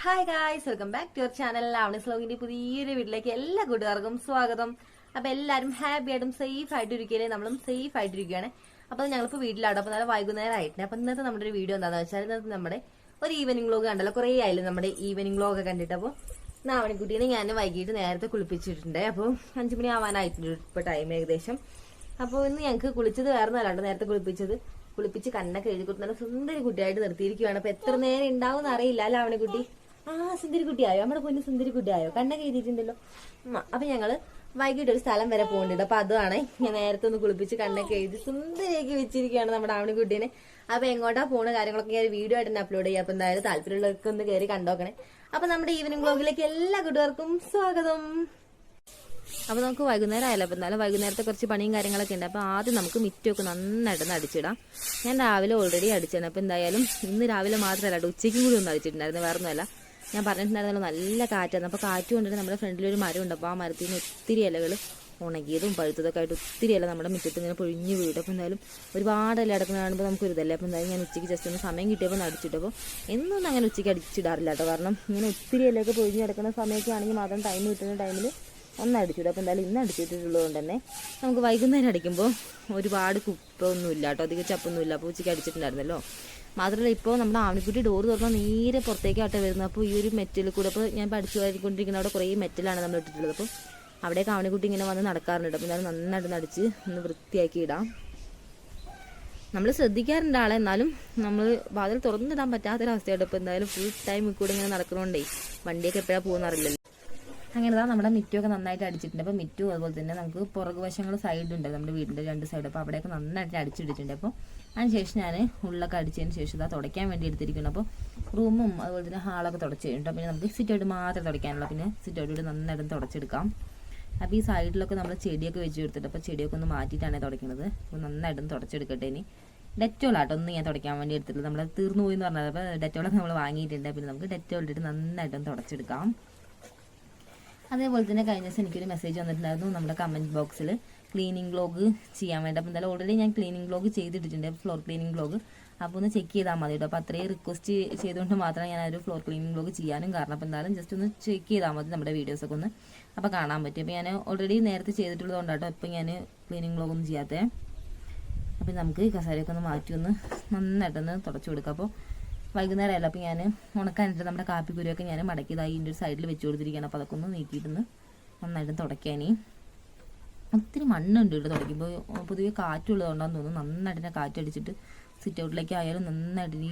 Hi guys, welcome back to your channel. ലാവണീസ് വ്ലോഗിന്റെ പുതിയൊരു വീട്ടിലേക്ക് എല്ലാ കൂട്ടുകാർക്കും സ്വാഗതം. അപ്പൊ എല്ലാവരും ഹാപ്പി ആയിട്ടും സേഫ് ആയിട്ടിരിക്കലേ, നമ്മളും സേഫ് ആയിട്ടിരിക്കുകയാണ്. അപ്പൊ ഞങ്ങളിപ്പോ വീട്ടിലാണ്. അപ്പൊ നല്ല വൈകുന്നേരം ആയിട്ടുണ്ട്. അപ്പൊ ഇന്നത്തെ നമ്മുടെ ഒരു വീഡിയോ എന്താണെന്ന് വെച്ചാൽ, ഇന്നത്തെ നമ്മുടെ ഒരു ഈവനിങ് വ്ലോഗ് കണ്ടല്ലോ. കുറെ ആയാലും നമ്മുടെ ഈവനിങ് വ്ലോഗ് ഒക്കെ കണ്ടിട്ട്. അപ്പോൾ നാവണിക്കുട്ടീനെ ഞാൻ വൈകിട്ട് നേരത്തെ കുളിപ്പിച്ചിട്ടുണ്ട്. അപ്പോൾ 5 മണി ആവാനായിട്ടുണ്ട് ഇപ്പൊ ടൈം ഏകദേശം. അപ്പോൾ ഇന്ന് ഞങ്ങൾക്ക് കുളിച്ചത് വേറെ നല്ലതാണ്, നേരത്തെ കുളിപ്പിച്ച് കണ്ണൊക്കെ എഴുതി കൊടുത്ത് നല്ല സുന്ദരി കുട്ടിയായിട്ട് നിർത്തിയിരിക്കുകയാണ്. അപ്പൊ എത്ര നേരം ഉണ്ടാവും അറിയില്ല അല്ല അവനെക്കുട്ടി. സുന്ദരി കുട്ടിയായോ, നമ്മുടെ കുഞ്ഞ് സുന്ദരി കുട്ടിയായോ, കണ്ണൊക്കെ എഴുതിയിട്ടുണ്ടല്ലോ. അപ്പൊ ഞങ്ങള് വൈകിട്ട് ഒരു സ്ഥലം വരെ പോകേണ്ടത്. അപ്പൊ അതാണ് ഞാൻ നേരത്തെ ഒന്ന് കുളിപ്പിച്ച് കണ്ണൊക്കെ എഴുതി സുന്ദരിയൊക്കെ വെച്ചിരിക്കുകയാണ് നമ്മുടെ ആവണിക്കുട്ടീനെ. അപ്പൊ എങ്ങോട്ടാ പോണ കാര്യങ്ങളൊക്കെ ഞാൻ വീഡിയോ ആയിട്ട് തന്നെ അപ്ലോഡ് ചെയ്യാം. അപ്പൊ എന്തായാലും താല്പര്യമുള്ളവർക്ക് ഒന്ന് കയറി കണ്ടോക്കണേ. അപ്പൊ നമ്മുടെ ഈവനിങ് വ്ലോഗിലേക്ക് എല്ലാ കൂട്ടുകാർക്കും സ്വാഗതം. അപ്പൊ നമുക്ക് വൈകുന്നേരം ആയാലും. അപ്പൊ എന്നാലും വൈകുന്നേരത്തെ കുറച്ച് പണിയും കാര്യങ്ങളൊക്കെ ഉണ്ട്. അപ്പൊ ആദ്യം നമുക്ക് മിറ്റമൊക്കെ നന്നായിട്ടൊന്ന് അടിച്ചിടാം. ഞാൻ രാവിലെ ഓൾറെഡി അടിച്ചാണ്. അപ്പൊ എന്തായാലും ഇന്ന് രാവിലെ മാത്രമല്ല, ഉച്ചയ്ക്കും കൂടി ഒന്ന് അടിച്ചിട്ടുണ്ടായിരുന്നു. വേറെ ഒന്നുമല്ല, ഞാൻ പറഞ്ഞിട്ടുണ്ടായിരുന്നല്ലോ നല്ല കാറ്റാണ്. അപ്പോൾ കാറ്റ് കൊണ്ടിട്ട് നമ്മുടെ ഫ്രണ്ടിലൊരു മരം ഉണ്ട്. അപ്പോൾ ആ മരത്തിൽ നിന്ന് ഒത്തിരി ഇലകൾ ഉണങ്ങിയതും പഴുത്തതൊക്കെ ആയിട്ട് ഒത്തിരി ഇല നമ്മുടെ മുറ്റത്ത് ഇങ്ങനെ പൊഴിഞ്ഞു വീടും. അപ്പോൾ എന്തായാലും ഒരുപാട് ഇല അടക്കുന്ന കാണുമ്പോൾ നമുക്കൊരു ഇതല്ലേ. അപ്പോൾ എന്തായാലും ഞാൻ ഉച്ചയ്ക്ക് ജസ്റ്റ് ഒന്ന് സമയം കിട്ടിയപ്പോൾ അടിച്ചിട്ടപ്പോൾ എന്നൊന്നും അങ്ങനെ ഉച്ചയ്ക്ക് അടിച്ചിടാറില്ല കേട്ടോ. കാരണം ഇങ്ങനെ ഒത്തിരി ഇലയൊക്കെ പൊഴിഞ്ഞ് കിടക്കുന്ന സമയമൊക്കെ ആണെങ്കിൽ മാത്രം ടൈം കിട്ടുന്ന ടൈമിൽ ഒന്ന് അടിച്ചിടും. അപ്പോൾ എന്തായാലും ഇന്ന് അടിച്ചിട്ടുള്ളത് കൊണ്ട് തന്നെ നമുക്ക് വൈകുന്നേരം അടിക്കുമ്പോൾ ഒരുപാട് കുപ്പമൊന്നുമില്ല കേട്ടോ, അധികം ചപ്പൊന്നുമില്ല. അപ്പോൾ ഉച്ചയ്ക്ക് അടിച്ചിട്ടുണ്ടായിരുന്നല്ലോ. മാത്രമല്ല ഇപ്പോൾ നമ്മുടെ ആവണിക്കുട്ടി ഡോറ് തുറന്നാൽ നേരെ പുറത്തേക്കാട്ടെ വരുന്നത്. അപ്പോൾ ഈ ഒരു മെറ്റലിൽ കൂടെ അപ്പോൾ ഞാൻ പഠിച്ചു വരിക്കൊണ്ടിരിക്കുന്ന അവിടെ കുറേ മെറ്റലാണ് നമ്മൾ ഇട്ടിട്ടുള്ളത്. അപ്പോൾ അവിടേക്ക് ആവണിക്കുട്ടി ഇങ്ങനെ വന്ന് നടക്കാറുണ്ട്. അപ്പോൾ ഞാൻ നന്നായിട്ട് നടിച്ച് ഒന്ന് വൃത്തിയാക്കി ഇടാം. നമ്മൾ ശ്രദ്ധിക്കാറുണ്ട് ആളെ, എന്നാലും നമ്മൾ വാതിൽ തുറന്നിടാൻ പറ്റാത്തൊരവസ്ഥയായിട്ട്. ഇപ്പോൾ എന്തായാലും ഫുൾ ടൈം കൂടെ ഇങ്ങനെ നടക്കണോണ്ടേ വണ്ടിയൊക്കെ എപ്പോഴാണ് പോകുന്നറിയില്ലല്ലോ. അങ്ങനെ നമ്മുടെ മിറ്റമൊക്കെ നന്നായിട്ട് അടിച്ചിട്ടുണ്ട്. അപ്പോൾ മിറ്റും അതുപോലെ തന്നെ നമുക്ക് പുറകു വശങ്ങൾ സൈഡുണ്ട് നമ്മുടെ വീടിൻ്റെ 2 സൈഡ്. അപ്പോൾ അവിടെയൊക്കെ നന്നായിട്ട് അടിച്ചിട്ടിട്ടുണ്ട്. അപ്പോൾ അതിനുശേഷം ഞാൻ ഉള്ളൊക്കെ അടിച്ചതിന് ശേഷം ഇതാ തുടയ്ക്കാൻ വേണ്ടി എടുത്തിരിക്കണം. അപ്പോൾ റൂമും അതുപോലെ തന്നെ ഹാളൊക്കെ തുടച്ച് കഴിഞ്ഞിട്ട് പിന്നെ നമുക്ക് സിറ്റൗട്ട് മാത്രമേ തുടയ്ക്കാനുള്ളൂ. പിന്നെ സിറ്റൗട്ട് നന്നായിട്ട് തുടച്ചെടുക്കാം. അപ്പോൾ ഈ സൈഡിലൊക്കെ നമ്മൾ ചെടിയൊക്കെ വെച്ച് കൊടുത്തിട്ട് അപ്പോൾ ചെടിയൊക്കെ ഒന്ന് മാറ്റിയിട്ടാണ് തുടയ്ക്കുന്നത്. അപ്പോൾ നന്നായിട്ടൊന്ന് തുടച്ചെടുക്കട്ടെ. ഇനി ഡെറ്റോളാട്ടോ ഒന്ന് ഞാൻ തുടയ്ക്കാൻ വേണ്ടി എടുത്തിട്ടുള്ളത്. നമ്മൾ തീർന്നു പോയി എന്ന് പറഞ്ഞത്. അപ്പോൾ ഡെറ്റോളൊക്കെ നമ്മൾ വാങ്ങിയിട്ടുണ്ട്. പിന്നെ നമുക്ക് ഡെറ്റോൾ ഇട്ടിട്ട് നന്നായിട്ടൊന്ന് തുടച്ചെടുക്കാം. അതേപോലെ തന്നെ കഴിഞ്ഞ ദിവസം എനിക്കൊരു മെസ്സേജ് വന്നിട്ടുണ്ടായിരുന്നു നമ്മുടെ കമൻറ്റ് ബോക്സിൽ ക്ലീനിങ് വ്ലോഗ് ചെയ്യാൻ വേണ്ടി. അപ്പോൾ എന്തായാലും ഓൾറെഡി ഞാൻ ക്ലീനിങ് വ്ലോഗ് ചെയ്തിട്ടുണ്ട്, ഫ്ലോർ ക്ലീനിങ് വ്ലോഗ്. അപ്പോൾ ഒന്ന് ചെക്ക് ചെയ്താൽ മതി കേട്ടോ. അപ്പോൾ അത്രയും റിക്വസ്റ്റ് ചെയ്തുകൊണ്ട് മാത്രമേ ഞാൻ ഒരു ഫ്ലോർ ക്ലീനിങ് വ്ലോഗ് ചെയ്യാനും കാരണം. അപ്പോൾ എന്തായാലും ജസ്റ്റ് ഒന്ന് ചെക്ക് ചെയ്താൽ മതി നമ്മുടെ വീഡിയോസൊക്കെ ഒന്ന് അപ്പോൾ കാണാൻ പറ്റും. അപ്പോൾ ഞാൻ ഓൾറെഡി നേരത്തെ ചെയ്തിട്ടുള്ളത് കൊണ്ടാട്ടോ ഇപ്പോൾ ഞാൻ ക്ലീനിങ് വ്ലോഗ് ഒന്നും ചെയ്യാത്തത്. അപ്പോൾ നമുക്ക് കസേരയൊക്കെ ഒന്ന് മാറ്റി ഒന്ന് നന്നായിട്ടൊന്ന് തുടച്ചു കൊടുക്കാം. അപ്പോൾ വൈകുന്നേരമല്ല, അപ്പോൾ ഞാൻ ഉണക്കാനിട്ട് നമ്മുടെ കാപ്പിക്കുരുവൊക്കെ ഞാൻ മടക്കിയതായി ഇതിൻ്റെ ഒരു സൈഡിൽ വെച്ച് കൊടുത്തിരിക്കുകയാണ്. അപ്പോൾ അതൊക്കെ ഒന്ന് നീക്കിയിട്ടൊന്ന് നന്നായിട്ട് തുടയ്ക്കാനേ. ഒത്തിരി മണ്ണുണ്ട് ഇവിടെ തുടയ്ക്കുമ്പോൾ. പൊതുവെ കാറ്റുള്ളതുകൊണ്ടാന്ന് തോന്നുന്നു നന്നായിട്ട് തന്നെ കാറ്റടിച്ചിട്ട് സിറ്റ് ഔട്ടിലേക്ക് ആയാലും നന്നായിട്ട് ഈ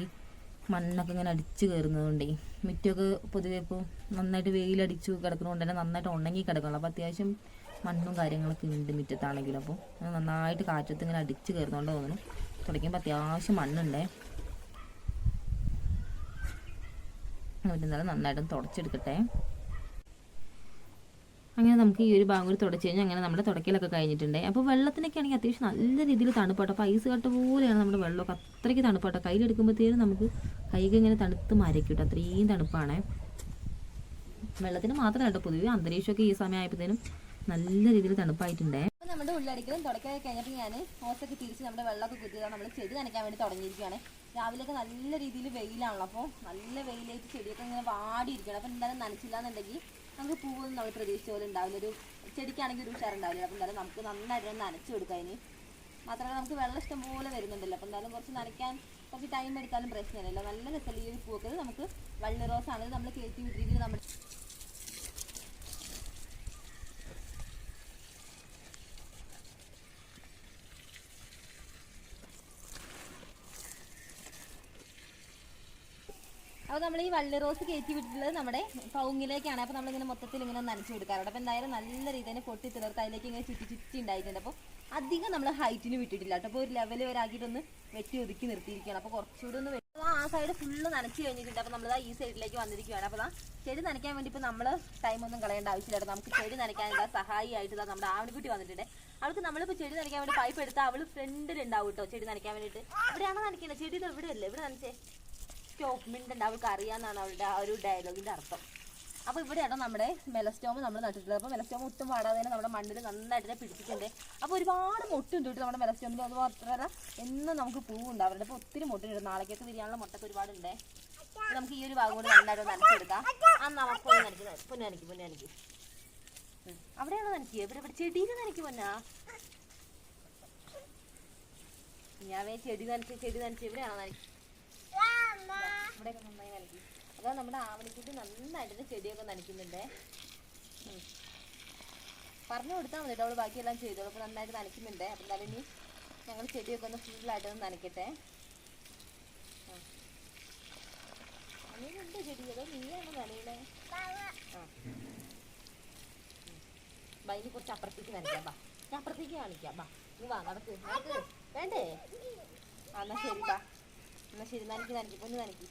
മണ്ണൊക്കെ ഇങ്ങനെ അടിച്ച് കയറുന്നതുകൊണ്ടേ മിറ്റമൊക്കെ പൊതുവെ ഇപ്പോൾ നന്നായിട്ട് വെയിലടിച്ച് കിടക്കുന്നതുകൊണ്ട് തന്നെ നന്നായിട്ട് ഉണങ്ങി കിടക്കണം. അപ്പോൾ അത്യാവശ്യം മണ്ണും കാര്യങ്ങളൊക്കെ ഉണ്ട് മുറ്റത്താണെങ്കിലും. അപ്പോൾ നന്നായിട്ട് കാറ്റത്ത് ഇങ്ങനെ അടിച്ച് കയറുന്നതുകൊണ്ട് തോന്നുന്നു തുടയ്ക്കുമ്പോൾ അത്യാവശ്യം മണ്ണുണ്ടേ. എന്നാലും നന്നായിട്ടൊന്ന് തുടച്ചെടുക്കട്ടെ. അങ്ങനെ നമുക്ക് ഈ ഒരു ഭാഗം കൂടി തുടച്ച് കഴിഞ്ഞാൽ അങ്ങനെ നമ്മുടെ തുടക്കലൊക്കെ കഴിഞ്ഞിട്ടുണ്ട്. അപ്പോൾ വെള്ളത്തിനൊക്കെ ആണെങ്കിൽ അത്യാവശ്യം നല്ല രീതിയിൽ തണുപ്പാട്ടോ. അപ്പോൾ ഐസ് കട്ട പോലെയാണ് നമ്മുടെ വെള്ളമൊക്കെ, അത്രയ്ക്ക് തണുപ്പാട്ടോ. കയ്യിലെടുക്കുമ്പോഴത്തേനും നമുക്ക് കൈക്ക് ഇങ്ങനെ തണുത്ത് മരക്കിട്ടും, അത്രയും തണുപ്പാണ്. വെള്ളത്തിന് മാത്രമല്ല കേട്ടോ, പൊതുവെ അന്തരീക്ഷമൊക്കെ ഈ സമയമായപ്പോഴത്തേനും നല്ല രീതിയിൽ തണുപ്പായിട്ടുണ്ടേ. അപ്പോൾ നമ്മുടെ ഉള്ളടിക്കലും തുടക്കലൊക്കെ കഴിഞ്ഞപ്പോൾ ഞാൻ ഹോസൊക്കെ തിരിച്ച് നമ്മുടെ വെള്ളമൊക്കെ കുത്തിയതാണ്. നമ്മൾ ചെടി നനയ്ക്കാൻ വേണ്ടി തുടങ്ങിയിരിക്കുകയാണ്. രാവിലെയൊക്കെ നല്ല രീതിയിൽ വെയിലാണല്ലോ. അപ്പോൾ നല്ല വെയിലായിട്ട് ചെടിയൊക്കെ ഇങ്ങനെ വാടിയിരിക്കണം. അപ്പോൾ എന്തായാലും നനച്ചില്ല എന്നുണ്ടെങ്കിൽ നമുക്ക് പൂവൊന്നും നമ്മൾ പ്രതീക്ഷിച്ച പോലെ ഉണ്ടാവില്ല. ഒരു ചെടിക്കാണെങ്കിൽ ഒരു ഉഷാറുണ്ടാവില്ല. അപ്പോൾ എന്തായാലും നമുക്ക് നന്നായിട്ട് നനച്ചു കൊടുക്കാം. ഇനി മാത്രമല്ല നമുക്ക് വെള്ളം ഇഷ്ടം പോലെ വരുന്നുണ്ടല്ലോ. അപ്പോൾ എന്തായാലും കുറച്ച് നനയ്ക്കാൻ കുറച്ച് ടൈം എടുത്താലും പ്രശ്നമില്ലല്ലോ. നല്ല രസമുള്ള ഈ ഒരു പൂവൊക്കെ നമുക്ക് വള്ളി റോസാണ് നമ്മൾ കയറ്റി വിട്ടിരിക്കുന്നത്. നമ്മൾ അപ്പോൾ നമ്മൾ ഈ വള്ളി റോസ് കയറ്റി വിട്ടിട്ടുള്ളത് നമ്മുടെ കവുങ്ങിലേക്കാണ്. അപ്പോൾ നമ്മളിങ്ങനെ മൊത്തത്തിൽ ഇങ്ങനെ നനച്ചു കൊടുക്കാറുണ്ട്. അപ്പോൾ എന്തായാലും നല്ല രീതിയിൽ തന്നെ പൊട്ടി തിളർത്ത് അതിലേക്ക് ഇങ്ങനെ ചുറ്റി ഉണ്ടായിട്ടുണ്ട്. അപ്പോൾ അധികം നമ്മൾ ഹൈറ്റിന് വിട്ടിട്ടില്ല കേട്ടോ. അപ്പോൾ ഒരു ലെവൽ വരാക്കിയിട്ടൊന്ന് വെട്ടി ഒതുക്കി നിർത്തിയിരിക്കുകയാണ്. അപ്പോൾ കുറച്ചുകൂടി ഒന്ന് ആ സൈഡ് ഫുള്ള് നനച്ച് കഴിഞ്ഞിട്ടുണ്ട്. അപ്പോൾ നമ്മൾ ഈ സൈഡിലേക്ക് വന്നിരിക്കുകയാണ്. അപ്പോൾ ചെടി നനയ്ക്കാൻ വേണ്ടി ഇപ്പോൾ നമ്മൾ ടൈമൊന്നും കളയേണ്ട ആവശ്യമില്ല. നമുക്ക് ചെടി നനയ്ക്കാനുള്ള സഹായിയായിട്ട് നമ്മുടെ ആവണിക്കുട്ടി വന്നിട്ടുണ്ട്. അവൾക്ക് നമ്മളിപ്പോൾ ചെടി നനയ്ക്കാൻ വേണ്ടി പൈപ്പ് എടുത്താൽ അവൾ ഫ്രണ്ടിലുണ്ടാവും കേട്ടോ ചെടി നനയ്ക്കാൻ വേണ്ടിയിട്ട്. ഇവിടെയാണോ നനയ്ക്കുന്നത്? ചെടി ഇത് ഇവിടെ അല്ലേ, ഇവിടെ നനച്ചേ സ്റ്റോപ്പ് മിണ്ടുണ്ട്. അവൾക്ക് അറിയാമെന്നാണ് അവളുടെ ആ ഒരു ഡയലോഗിൻ്റെ അർത്ഥം. അപ്പോൾ ഇവിടെയാണ് നമ്മുടെ മെലസ്റ്റോം നമ്മൾ നട്ടിട്ടുള്ളത്. അപ്പോൾ മെലസ്റ്റോം ഒട്ടും പാടാതെ തന്നെ നമ്മുടെ മണ്ണിൽ നന്നായിട്ട് പിടിച്ചിട്ടുണ്ട്. അപ്പോൾ ഒരുപാട് മൊട്ടുണ്ട് കേട്ടോ നമ്മുടെ മെലസ്റ്റോമിൽ. അത് മാത്രമല്ല എന്നും നമുക്ക് പൂവുണ്ടാവാറുണ്ട്. അപ്പോൾ ഒത്തിരി മൊട്ടുണ്ട്. നാളേക്കൊക്കെ വിരിയാനുള്ള മുട്ടൊക്കെ ഒരുപാടുണ്ട്. നമുക്ക് ഈ ഒരു ഭാഗം കൂടി നന്നായിട്ട് നനച്ചെടുക്കാം. പൊന്നാനിക്ക് അവിടെയാണോ നനയ്ക്കുക? ഇവിടെ ചെടിയിൽ നനയ്ക്ക് പൊന്നാ. ഞാൻ ചെടി നനച്ച് ഇവിടെയാണോ നനയ്ക്കുക? ഇവിടെയൊക്കെ നന്നായി നനയ്ക്കും. അതാ നമ്മുടെ ആവണിക്കുട്ടി നന്നായിട്ട് ചെടിയൊക്കെ നനയ്ക്കുന്നുണ്ടേ. പറഞ്ഞു കൊടുത്താൽ മതി കേട്ടോ, അവള് ബാക്കിയെല്ലാം ചെയ്തോളൂ. അപ്പോൾ നന്നായിട്ട് നനയ്ക്കുന്നുണ്ട്. അപ്പം എന്തായാലും ഇനി ഞങ്ങൾ ചെടിയൊക്കെ ഒന്ന് ഫുള്ളായിട്ടൊന്ന് നനയ്ക്കട്ടെ. അങ്ങനെയുണ്ട് ചെടി, അതോ നീയാണോ നനയണേ? ഇനി കുറച്ച് അപ്പുറത്തേക്ക് നനയ്ക്കാം. ബാ, ഞാൻ അപ്പുറത്തേക്ക് കാണിക്കാം. ബാ, നീ വാ, നടക്ക് വേണ്ടേ? എന്നാ ശരി, ബാ. എന്നാ ശരി, നനയ്ക്ക് പൊന്ന് നനയ്ക്ക്.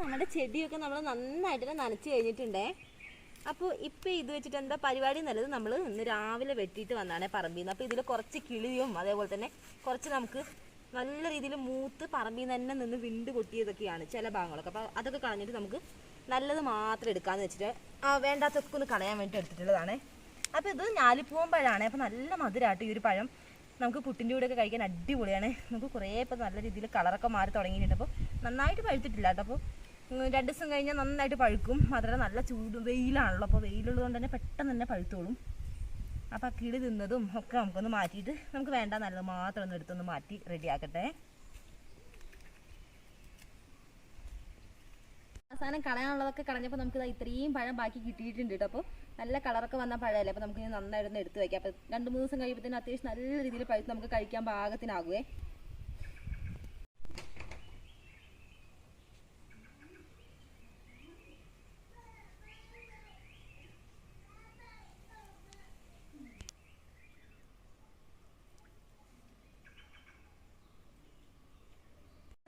നമ്മുടെ ചെടിയൊക്കെ നമ്മൾ നന്നായിട്ട് നനച്ച് കഴിഞ്ഞിട്ടുണ്ടേ. അപ്പോൾ ഇപ്പം ഇത് വെച്ചിട്ട് എന്താ പരിപാടി എന്നുള്ളത് നമ്മൾ ഇന്ന് രാവിലെ വെട്ടിയിട്ട് വന്നാണ് പറമ്പിൽ നിന്ന്. അപ്പോൾ ഇതിൽ കുറച്ച് കിളിയും അതേപോലെ തന്നെ കുറച്ച് നമുക്ക് നല്ല രീതിയിൽ മൂത്ത് പറമ്പിൽ നിന്ന് തന്നെ നിന്ന് വിണ്ട് കൊട്ടിയതൊക്കെയാണ് ചില ഭാഗങ്ങളൊക്കെ. അപ്പോൾ അതൊക്കെ കളഞ്ഞിട്ട് നമുക്ക് നല്ലത് മാത്രം എടുക്കാമെന്ന് വെച്ചിട്ട് വേണ്ടാത്തൊക്കെ ഒന്ന് കളയാൻ വേണ്ടി എടുത്തിട്ടുള്ളതാണ്. അപ്പോൾ ഇത് ഞാലിപ്പൂവൻ പഴമാണ്. അപ്പോൾ നല്ല മധുരമായിട്ട് ഈ ഒരു പഴം നമുക്ക് പുട്ടിൻ്റെ കൂടെയൊക്കെ കഴിക്കാൻ അടിപൊളിയാണ്. നമുക്ക് കുറേ ഇപ്പോൾ നല്ല രീതിയിൽ കളറൊക്കെ മാറി തുടങ്ങിയിട്ടുണ്ട്. അപ്പോൾ നന്നായിട്ട് പഴുത്തിട്ടില്ല കേട്ടോ. അപ്പോൾ 2 ദിവസം കഴിഞ്ഞാൽ നന്നായിട്ട് പഴുക്കും. മാത്രമല്ല നല്ല ചൂട് വെയിലാണല്ലോ. അപ്പോൾ വെയിലുള്ളത് കൊണ്ട് തന്നെ പെട്ടെന്ന് തന്നെ പഴുത്തോളും. അപ്പോൾ ആ കിളി തിന്നതും ഒക്കെ നമുക്കൊന്ന് മാറ്റിയിട്ട് നമുക്ക് വേണ്ട നല്ലത് മാത്രം ഒന്ന് എടുത്തൊന്ന് മാറ്റി റെഡിയാക്കട്ടെ. അവസാനം കളയാനുള്ളതൊക്കെ കളഞ്ഞപ്പോൾ നമുക്ക് ഇത്രയും പഴം ബാക്കി കിട്ടിയിട്ടുണ്ട് കേട്ടോ. അപ്പോൾ നല്ല കളറൊക്കെ വന്ന പഴമല്ലേ. അപ്പോൾ നമുക്ക് നന്നായിട്ടൊന്ന് എടുത്ത് വയ്ക്കാം. അപ്പോൾ 2-3 ദിവസം കഴിയുമ്പോഴത്തേനും അത്യാവശ്യം നല്ല രീതിയിൽ പഴുത്ത് നമുക്ക് കഴിക്കാൻ പാകത്തിനാകുവേ.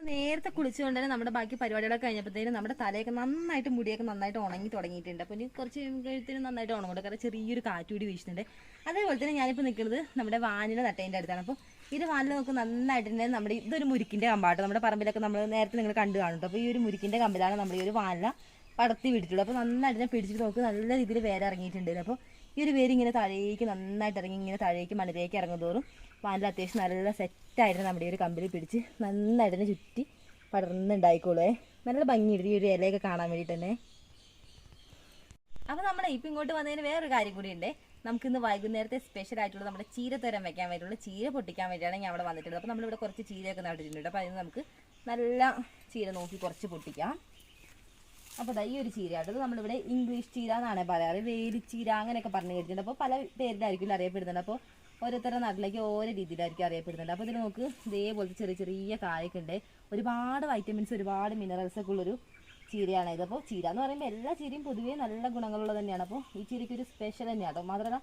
നേരത്തെ കുളിച്ചുകൊണ്ട് തന്നെ നമ്മുടെ ബാക്കി പരിപാടികളൊക്കെ കഴിഞ്ഞപ്പോഴത്തേനും നമ്മുടെ തലയൊക്കെ നന്നായിട്ട് മുടിയൊക്കെ നന്നായിട്ട് ഉണങ്ങി തുടങ്ങിയിട്ടുണ്ട്. അപ്പോൾ ഇനി കുറച്ച് കഴിയുമ്പോഴത്തേനും നന്നായിട്ട് ഉണങ്ങും. കാരണം ചെറിയൊരു കാറ്റുകൂടി വീശുന്നുണ്ട്. അതേപോലെ തന്നെ ഞാനിപ്പോൾ നിൽക്കുന്നത് നമ്മുടെ വാനില നട്ടേൻ്റെ അടുത്താണ്. അപ്പോൾ ഇത് വാനില നമുക്ക് നന്നായിട്ട് നമ്മുടെ ഇതൊരു മുരിക്കിൻ്റെ കമ്പാട്ടോ. നമ്മുടെ പറമ്പിലൊക്കെ നമ്മൾ നേരത്തെ നിങ്ങൾ കണ്ടു കാണുന്നുണ്ട്. അപ്പോൾ ഈ ഒരു മുരിക്കിൻ്റെ കമ്പിലാണ് നമ്മൾ ഈ ഒരു വാനില പടർത്തി വിട്ടിട്ടുള്ളത്. അപ്പോൾ നന്നായിട്ട് പിടിച്ചിട്ട് നമുക്ക് നല്ല രീതിയിൽ വേര് ഇറങ്ങിയിട്ടുണ്ട്. അപ്പോൾ ഈ ഒരു വേര് ഇങ്ങനെ താഴേക്ക് നന്നായിട്ട് ഇറങ്ങി ഇങ്ങനെ താഴേക്ക് മണ്ണിലേക്ക് ഇറങ്ങുന്തോറും വാനില അത്യാവശ്യം നല്ല സെറ്റായിട്ട് നമ്മുടെ ഈ ഒരു കമ്പിൽ പിടിച്ച് നന്നായിട്ട് ചുറ്റി പടർന്നുണ്ടായിക്കോളേ. നല്ല ഭംഗിയുണ്ട് ഈ ഒരു ഇലയൊക്കെ കാണാൻ വേണ്ടിയിട്ട് തന്നെ. അപ്പോൾ നമ്മൾ ഇപ്പം ഇങ്ങോട്ട് വന്നതിന് വേറൊരു കാര്യം കൂടി ഉണ്ട്. നമുക്കിന്ന് വൈകുന്നേരത്തെ സ്പെഷ്യൽ ആയിട്ടുള്ള നമ്മുടെ ചീരത്തോരൻ വെക്കാൻ വേണ്ടിയിട്ടുള്ള ചീര പൊട്ടിക്കാൻ വേണ്ടിയാണ് ഞാൻ അവിടെ വന്നിട്ടുള്ളത്. അപ്പോൾ നമ്മളിവിടെ കുറച്ച് ചീരയൊക്കെ നട്ടിട്ടുണ്ട്. അപ്പോൾ അതിന് നമുക്ക് നല്ല ചീര നോക്കി കുറച്ച് പൊട്ടിക്കാം. അപ്പോൾ ഈ ഒരു ചീരയായിട്ട് നമ്മളിവിടെ ഇംഗ്ലീഷ് ചീര എന്നാണ് പറയാറ്, വേലിച്ചീര അങ്ങനെയൊക്കെ പറഞ്ഞു കേട്ടിട്ടുണ്ട്. അപ്പോൾ പല പേരിലായിരിക്കും അറിയപ്പെടുന്നുണ്ട്. അപ്പോൾ ഓരോരുത്തരുടെ നാട്ടിലേക്ക് ഓരോ രീതിയിലായിരിക്കും അറിയപ്പെടുന്നുണ്ട്. അപ്പോൾ ഇതിൽ നമുക്ക് ഇതേപോലത്തെ ചെറിയ ചെറിയ കായൊക്കെ ഉണ്ട്. ഒരുപാട് വൈറ്റമിൻസ് ഒരുപാട് മിനറൽസ് ഒക്കെ ഉള്ളൊരു ചീരയാണ് ഇത്. അപ്പോൾ ചീര എന്ന് പറയുമ്പോൾ എല്ലാ ചീരയും പൊതുവേ നല്ല ഗുണങ്ങളുള്ളത് തന്നെയാണ്. അപ്പോൾ ഈ ചീരയ്ക്ക് ഒരു സ്പെഷ്യൽ തന്നെയാണ് കേട്ടോ. മാത്രമല്ല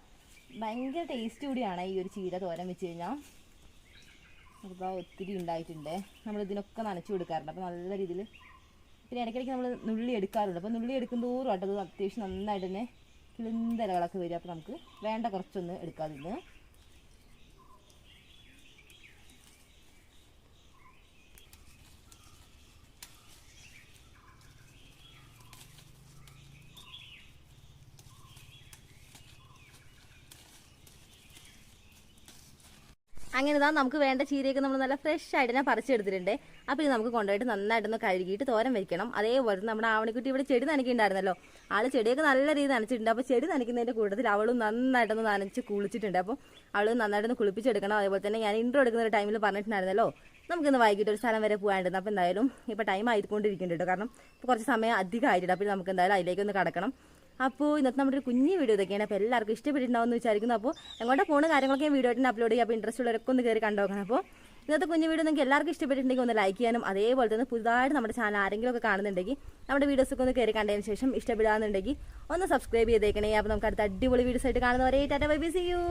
ഭയങ്കര ടേസ്റ്റ് കൂടിയാണ് ഈ ഒരു ചീര തോരൻ വെച്ച് കഴിഞ്ഞാൽ. അപ്പോൾ ഒത്തിരി ഉണ്ടായിട്ടുണ്ട്. നമ്മളിതിനൊക്കെ നനച്ചു കൊടുക്കാറുണ്ട്. അപ്പോൾ നല്ല രീതിയിൽ പിന്നെ ഇടയ്ക്കിടയ്ക്ക് നമ്മൾ നുള്ളി എടുക്കാറുണ്ട്. അപ്പോൾ നുള്ളി എടുക്കുന്തോറും ആട്ടത് അത്യാവശ്യം നന്നായിട്ട് തന്നെ കിളിന്തലകളൊക്കെ വരും. അപ്പോൾ നമുക്ക് വേണ്ട കുറച്ചൊന്ന് എടുക്കാതിരുന്ന് അങ്ങനെ ഇതാ നമുക്ക് വേണ്ട ചീരയൊക്കെ നമ്മൾ നല്ല ഫ്രഷ് ആയിട്ട് തന്നെ പറിച്ചെടുത്തിട്ടുണ്ട്. അപ്പോൾ ഇത് നമുക്ക് കൊണ്ടുപോയിട്ട് നന്നായിട്ടൊന്ന് കഴുകിയിട്ട് തോരൻ വെക്കണം. അതേപോലെ നമ്മുടെ ആവണിക്കുട്ടി ഇവിടെ ചെടി നനയ്ക്കുന്നുണ്ടായിരുന്നല്ലോ. ആൾ ചെടിയൊക്കെ നല്ല രീതിയിൽ നനച്ചിട്ടുണ്ട്. അപ്പോൾ ചെടി നനയ്ക്കുന്നതിൻ്റെ കൂട്ടത്തിൽ അവളും നന്നായിട്ടൊന്ന് നനച്ച് കുളിച്ചിട്ടുണ്ട്. അപ്പോൾ അവൾ നന്നായിട്ടൊന്ന് കുളിപ്പിച്ചെടുക്കണം. അതേപോലെ തന്നെ ഞാൻ ഇൻട്രോ എടുക്കുന്ന ഒരു ടൈമിൽ പറഞ്ഞിട്ടുണ്ടായിരുന്നല്ലോ നമുക്കിന്ന് വൈകിട്ട് ഒരു സ്ഥലം വരെ പോകാണ്ടിരുന്നു. അപ്പോൾ എന്തായാലും ഇപ്പോൾ ടൈം ആയിക്കൊണ്ടിരിക്കുന്നുണ്ട്. കാരണം ഇപ്പോൾ കുറച്ച് സമയം അധികം ആയിട്ടുണ്ട്. അപ്പോൾ നമുക്ക് എന്തായാലും അതിലേക്കൊന്ന് കടക്കണം. അപ്പോൾ ഇന്നത്തെ നമ്മുടെ ഒരു കുഞ്ഞു വീഡിയോ ഇതൊക്കെയാണ്. അപ്പോൾ എല്ലാവർക്കും ഇഷ്ടപ്പെട്ടിട്ടുണ്ടാവുമെന്ന് വിചാരിക്കുന്നു. അപ്പോൾ എങ്ങോട്ട് പോകുന്ന കാര്യങ്ങളൊക്കെ ഞാൻ വീഡിയോ ആയിട്ട് അപ്ലോഡ് ചെയ്യുക. അപ്പോൾ ഇൻട്രസ്റ്റ് ഉള്ളവരൊക്കെ ഒന്ന് കയറി കണ്ടുനോക്കണം. അപ്പോൾ ഇന്നത്തെ കുഞ്ഞു വീഡിയോ നിങ്ങൾക്ക് എല്ലാവർക്കും ഇഷ്ടപ്പെട്ടിട്ടുണ്ടെങ്കിൽ ഒന്ന് ലൈക്ക് ചെയ്യാനും അതേപോലെ തന്നെ പുതുതായിട്ട് നമ്മുടെ ചാനൽ ആരെങ്കിലും ഒക്കെ കാണുന്നുണ്ടെങ്കിൽ നമ്മുടെ വീഡിയോസൊക്കെ ഒന്ന് കയറി കണ്ടതിന് ശേഷം ഇഷ്ടപ്പെടാന്നുണ്ടെങ്കിൽ ഒന്ന് സബ്സ്ക്രൈബ് ചെയ്തേക്കണേ. അപ്പോൾ നമുക്ക് അടുത്ത അടിപൊളി വീഡിയോസ് ആയിട്ട് കാണുന്നവരെ tata bye bye see U.